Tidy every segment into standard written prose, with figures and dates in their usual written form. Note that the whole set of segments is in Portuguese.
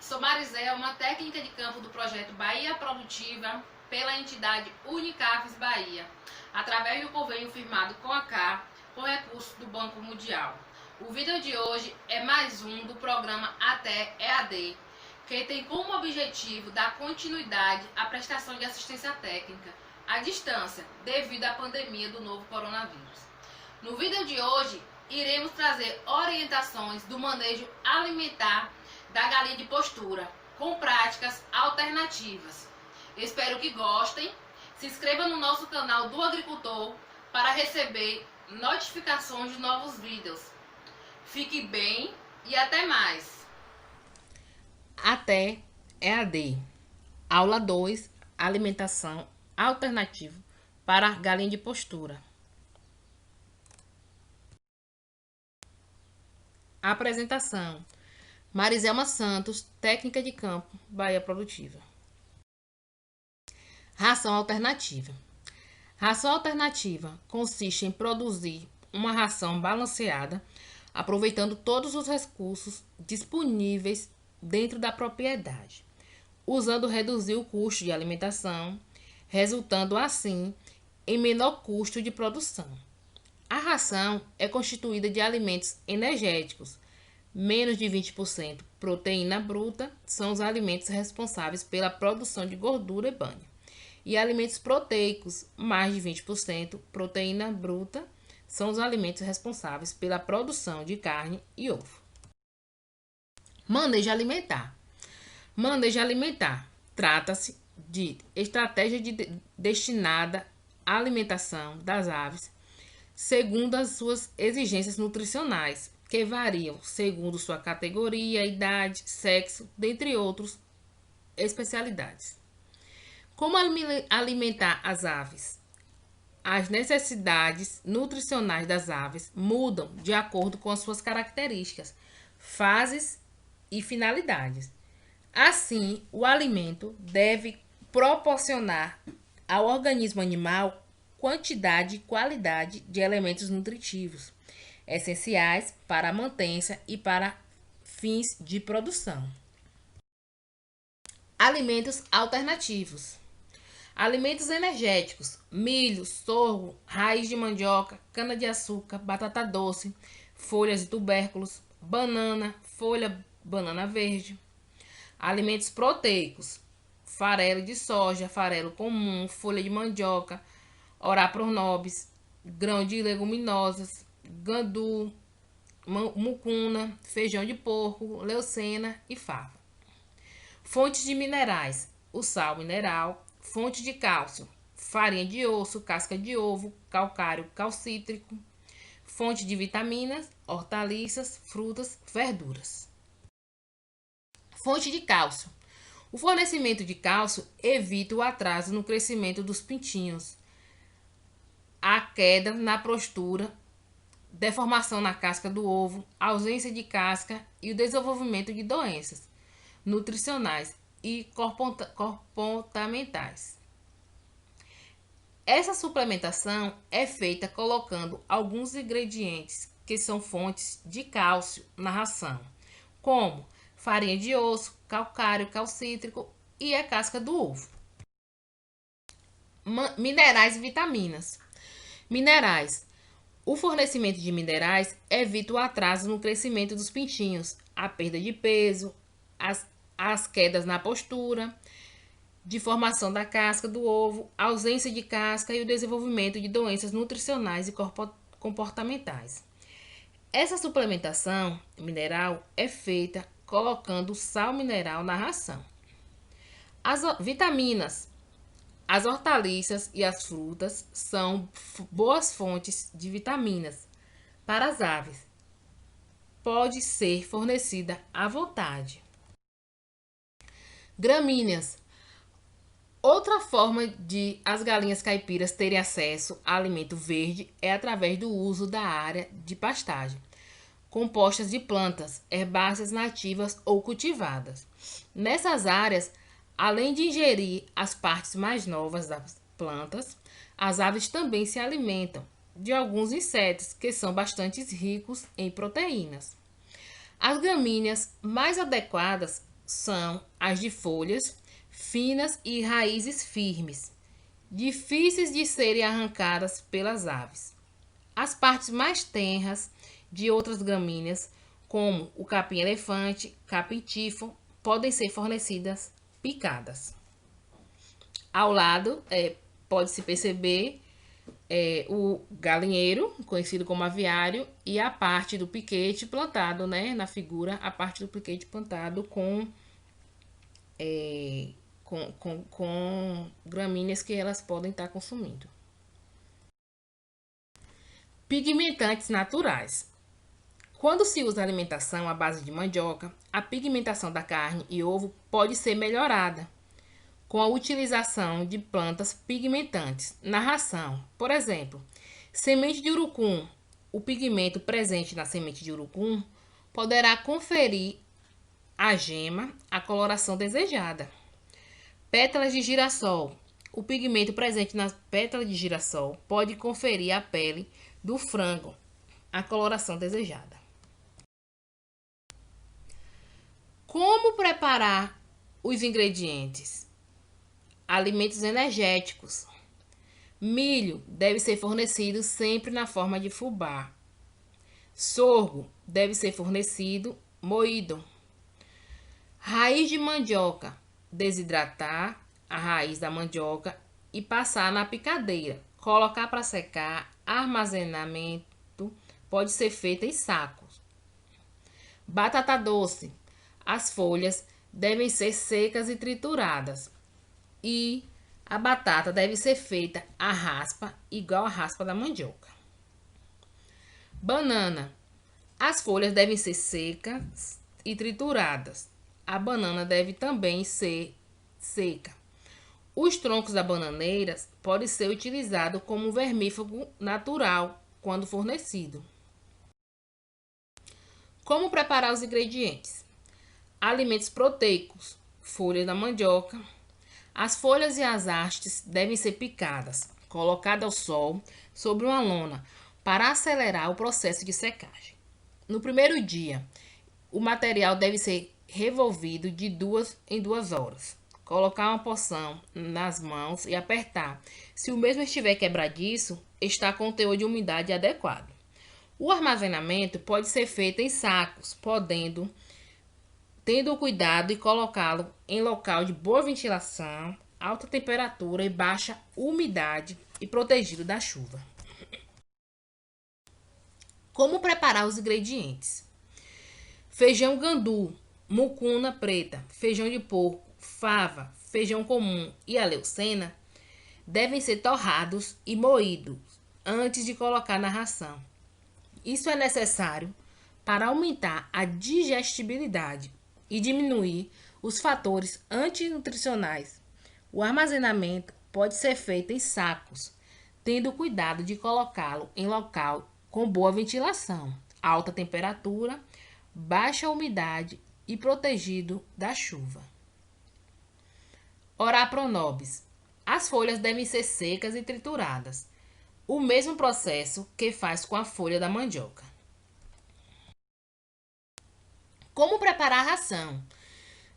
Sou Marisel, uma técnica de campo do projeto Bahia Produtiva pela entidade Unicafes Bahia, através do convênio firmado com a CAR, com recursos do Banco Mundial. O vídeo de hoje é mais um do programa Até EAD, que tem como objetivo dar continuidade à prestação de assistência técnica à distância, devido à pandemia do novo coronavírus. No vídeo de hoje, iremos trazer orientações do manejo alimentar da galinha de postura, com práticas alternativas. Espero que gostem. Se inscreva no nosso canal do Agricultor para receber notificações de novos vídeos. Fique bem e até mais. Até EAD. Aula 2, alimentação alternativa para galinha de postura. Apresentação: Mariselma Santos, técnica de campo, Bahia Produtiva. Ração alternativa. Ração alternativa consiste em produzir uma ração balanceada, aproveitando todos os recursos disponíveis dentro da propriedade, usando reduzir o custo de alimentação, resultando assim em menor custo de produção. A ração é constituída de alimentos energéticos, menos de 20% proteína bruta, são os alimentos responsáveis pela produção de gordura e banha. E alimentos proteicos, mais de 20% proteína bruta, são os alimentos responsáveis pela produção de carne e ovo. Manejo alimentar. Manejo alimentar. Trata-se de estratégia destinada à alimentação das aves, segundo as suas exigências nutricionais, que variam segundo sua categoria, idade, sexo, dentre outras especialidades. Como alimentar as aves? As necessidades nutricionais das aves mudam de acordo com as suas características, fases e finalidades. Assim, o alimento deve proporcionar ao organismo animal quantidade e qualidade de elementos nutritivos, essenciais para a mantença e para fins de produção. Alimentos alternativos. Alimentos energéticos: milho, sorgo, raiz de mandioca, cana-de-açúcar, batata doce, folhas de tubérculos, banana, folha banana verde. Alimentos proteicos: farelo de soja, farelo comum, folha de mandioca, ora pronobis, grão de leguminosas, gandu, mucuna, feijão de porco, leucena e fava. Fontes de minerais: o sal mineral. Fonte de cálcio: farinha de osso, casca de ovo, calcário calcítrico. Fonte de vitaminas: hortaliças, frutas, verduras. Fonte de cálcio: o fornecimento de cálcio evita o atraso no crescimento dos pintinhos, a queda na postura, deformação na casca do ovo, ausência de casca e o desenvolvimento de doenças nutricionais e comportamentais. Essa suplementação é feita colocando alguns ingredientes que são fontes de cálcio na ração, como farinha de osso, calcário calcítrico e a casca do ovo. Minerais e vitaminas. Minerais: o fornecimento de minerais evita o atraso no crescimento dos pintinhos, a perda de peso, as quedas na postura, de formação da casca do ovo, ausência de casca e o desenvolvimento de doenças nutricionais e comportamentais. Essa suplementação mineral é feita colocando sal mineral na ração. As vitaminas: as hortaliças e as frutas são boas fontes de vitaminas para as aves. Pode ser fornecida à vontade. Gramíneas: outra forma de as galinhas caipiras terem acesso a alimento verde é através do uso da área de pastagem, compostas de plantas herbáceas nativas ou cultivadas. Nessas áreas, além de ingerir as partes mais novas das plantas, as aves também se alimentam de alguns insetos que são bastante ricos em proteínas. As gramíneas mais adequadas são as de folhas finas e raízes firmes, difíceis de serem arrancadas pelas aves. As partes mais tenras de outras gramíneas, como o capim-elefante, capim-tifo, podem ser fornecidas picadas. Ao lado, pode-se perceber o galinheiro, conhecido como aviário, e a parte do piquete plantado, né? Na figura, a parte do piquete plantado com gramíneas que elas podem estar consumindo. Pigmentantes naturais. Quando se usa alimentação à base de mandioca, a pigmentação da carne e ovo pode ser melhorada com a utilização de plantas pigmentantes na ração. Por exemplo, semente de urucum. O pigmento presente na semente de urucum poderá conferir à gema a coloração desejada. Pétalas de girassol. O pigmento presente nas pétalas de girassol pode conferir à pele do frango a coloração desejada. Como preparar os ingredientes? Alimentos energéticos. Milho deve ser fornecido sempre na forma de fubá. Sorgo deve ser fornecido moído. Raiz de mandioca. Desidratar a raiz da mandioca e passar na picadeira. Colocar para secar. Armazenamento pode ser feito em sacos. Batata doce. As folhas devem ser secas e trituradas. E a batata deve ser feita a raspa, igual a raspa da mandioca. Banana. As folhas devem ser secas e trituradas. A banana deve também ser seca. Os troncos da bananeira podem ser utilizados como vermífugo natural quando fornecido. Como preparar os ingredientes? Alimentos proteicos. Folhas da mandioca. As folhas e as hastes devem ser picadas, colocadas ao sol sobre uma lona para acelerar o processo de secagem. No primeiro dia, o material deve ser revolvido de 2 em 2 horas. Colocar uma porção nas mãos e apertar. Se o mesmo estiver quebradiço, está com o teor de umidade adequado. O armazenamento pode ser feito em sacos, tendo cuidado de colocá-lo em local de boa ventilação, alta temperatura e baixa umidade e protegido da chuva. Como preparar os ingredientes? Feijão gandu, mucuna preta, feijão de porco, fava, feijão comum e a leucena devem ser torrados e moídos antes de colocar na ração. Isso é necessário para aumentar a digestibilidade e diminuir os fatores antinutricionais. O armazenamento pode ser feito em sacos, tendo cuidado de colocá-lo em local com boa ventilação, alta temperatura, baixa umidade e protegido da chuva. Ora pronobis. As folhas devem ser secas e trituradas. O mesmo processo que faz com a folha da mandioca. Como preparar a ração?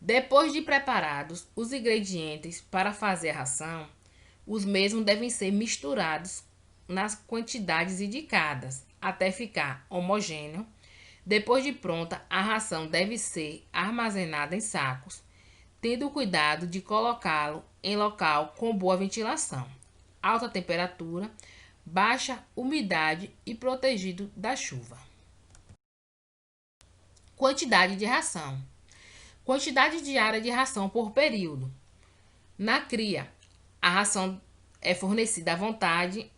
Depois de preparados os ingredientes para fazer a ração, os mesmos devem ser misturados nas quantidades indicadas até ficar homogêneo. Depois de pronta, a ração deve ser armazenada em sacos, tendo cuidado de colocá-lo em local com boa ventilação, alta temperatura, baixa umidade e protegido da chuva. Quantidade de ração. Quantidade diária de ração por período. Na cria, a ração é fornecida à vontade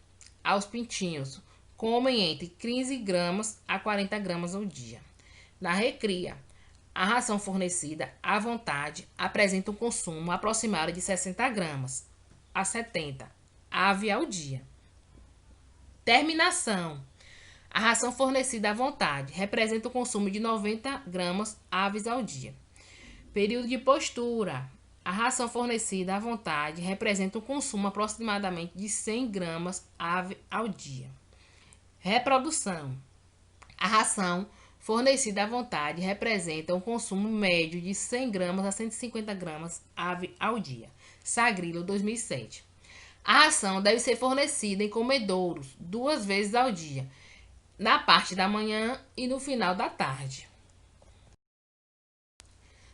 aos pintinhos, comem entre 15 gramas a 40 gramas ao dia. Na recria, a ração fornecida à vontade apresenta um consumo aproximado de 60 gramas a 70 ave ao dia. Terminação. A ração fornecida à vontade representa o consumo de 90 gramas aves ao dia. Período de postura. A ração fornecida à vontade representa o consumo aproximadamente de 100 gramas ave ao dia. Reprodução. A ração fornecida à vontade representa um consumo médio de 100 gramas a 150 gramas ave ao dia. Sagrilo, 2007. A ração deve ser fornecida em comedouros 2 vezes ao dia, na parte da manhã e no final da tarde.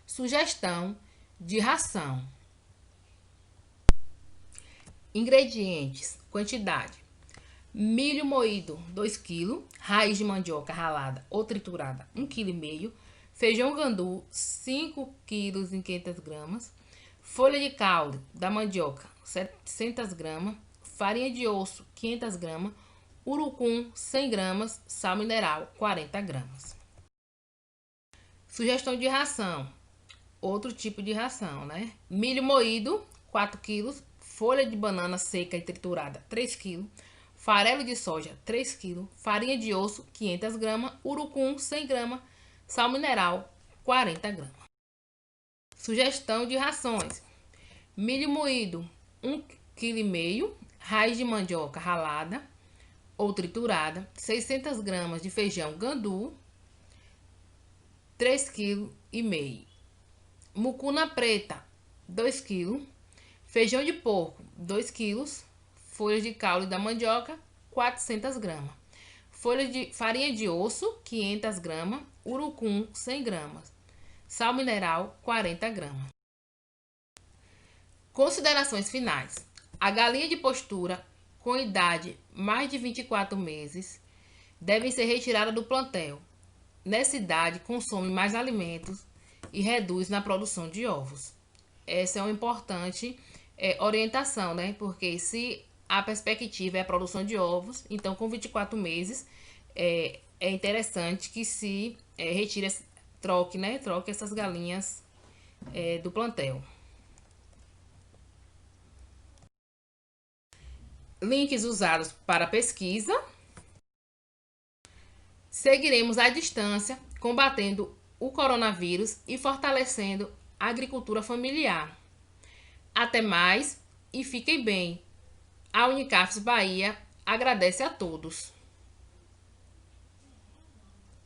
Sugestão de ração. Ingredientes: quantidade: milho moído 2 kg, raiz de mandioca ralada ou triturada 1,5 kg, feijão gandu 5 kg em 500 gramas, folha de caule da mandioca 700 gramas, farinha de osso 500 gramas, urucum 100 gramas, sal mineral 40 gramas. Sugestão de ração: outro tipo de ração, né? Milho moído 4 kg, folha de banana seca e triturada 3 kg, farelo de soja 3 kg, farinha de osso 500 gramas, urucum 100 gramas, sal mineral 40 gramas. Sugestão de rações: milho moído 1,5 kg, raiz de mandioca ralada ou triturada 600 gramas de feijão gandu 3,5 kg, mucuna preta 2 kg, feijão de porco 2 kg, folhas de caule da mandioca 400 gramas, farinha de osso 500 gramas, urucum 100 gramas, sal mineral 40 gramas. Considerações finais: a galinha de postura com idade mais de 24 meses deve ser retirada do plantel. Nessa idade, consome mais alimentos e reduz na produção de ovos. Essa é uma importante orientação, né? Porque se a perspectiva é a produção de ovos, então com 24 meses é interessante que se retire, troque essas galinhas do plantel. Links usados para pesquisa. Seguiremos à distância, combatendo o coronavírus e fortalecendo a agricultura familiar. Até mais e fiquem bem. A Unicafes Bahia agradece a todos.